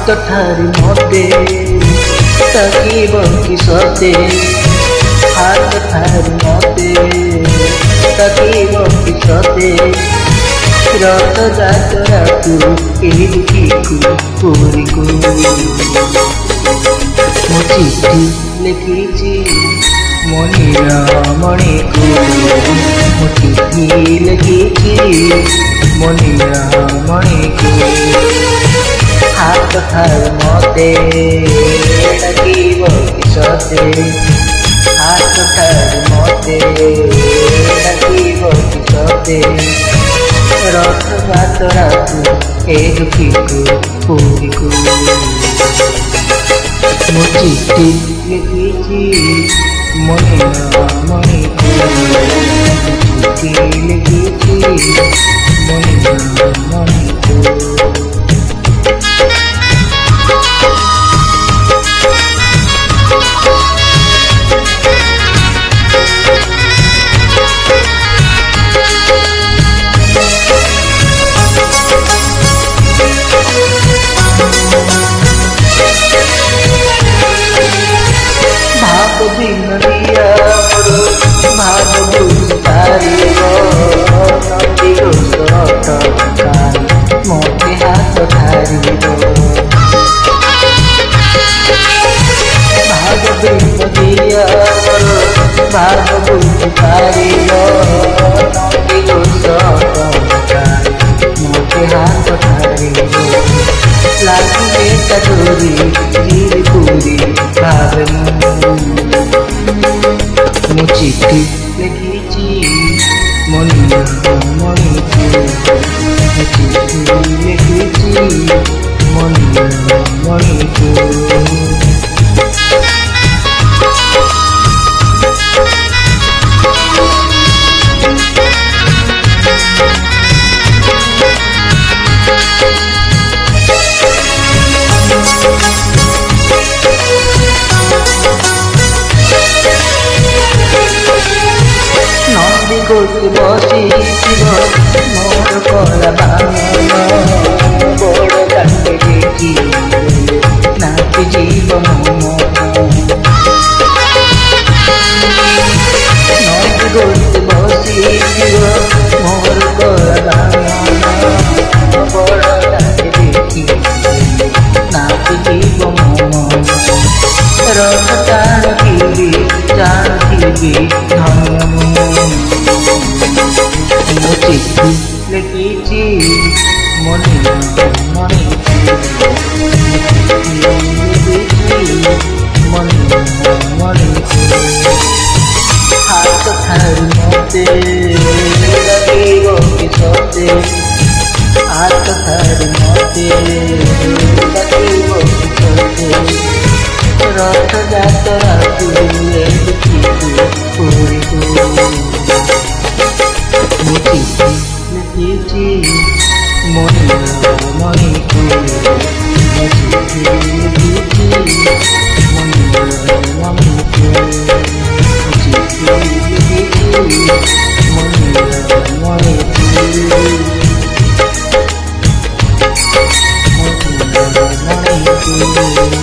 ଠାରି ମତେ ତାକିବ କିସତେ ହାତ ଠାରି ମତେ ତାକିବ କିସତେ ରଥଯାତ୍ରାକୁ ଏହି ଦୁଃଖୀକୁ ପୁରୀକୁ ମୁଁ ଚିଠି ଲେଖିଛି ମଣିର ମଣିକୁ ମୁଁ ଚିଠି ଲେଖିଛି ମଣିର ମଣିକୁ ହାତ ଠାରୁ ମତେ ଡାକିବ କିସତେ ହାତ ଠାରୁ ମତେ ଡାକିବ କିସତେ ରଥଯାତ୍ରାକୁ ଏ ଦୁଃଖୀକୁ ପୁରୀକୁ ମୁଁ ଚିଠି ଲେଖିଛି ମଣିର ମଣିକୁ ଚିଠି ଲେଖିଛି ମଣିର ମଣିକୁ ଭାବ ବୁଝିପାରିବ ନଦୀ ଘୋଷ ମତେ ହାତ ଠାରିବ ଭାବ ବିନଦିଆ ଭାବ ବୁଝିପାରିବ ନଦୀ ଘୋଷ ମତେ ହାତ ଠାରିବ ଲାଗିବେ ତା ଡୋରି ଯିବି ପୁରୀ ଭାବେ ମୁଁ ଚିଠି ଲେଖିଛି ମଣିର ମଣିକୁ ମୁଁ ଚିଠି ଲେଖିଛି ମଣିର ମଣିକୁ ଗୋଟି ବସିଥିବ ମୋର କଳା ବାମନ ବଡ଼ କାଟେ ଦେଖି ନାଚି ଯିବ ମୋ ମନ ନଦୀ ଗୋଟି ବସିଥିବ ମୋର କଳା ବାମନ ବଡ଼ କାଟେ ଦେଖି ନାଚି ଯିବ ମୋ ମନ ରଥ ଟାଣିବି ଜାଣିଥିବି ଧନ୍ୟ ମୁଁ ଚିଠି ଲେଖିଛି ମଣିର ମଣିକୁ ମଣିର ମଣିକୁ ହାତ ଠାରୁ ମତେ ଡାକିବ କିସତେ ହାତ ଠାରୁ ମତେ ଡାକିବ କିସତେ ରଥଯାତ୍ରାକୁ ଏ ଦୁଃଖୀକୁ ପୁରୀକୁ ମୁଁ ଚିଠି ଲେଖିଛି ମଣିର ମଣିକୁ ମୁଁ ଚିଠି ଲେଖିଛି ମଣିର ମଣିକୁ ମୁଁ ଚିଠି ଲେଖିଛି ମଣିର ମଣିକୁ ମଣିର ମଣିକୁ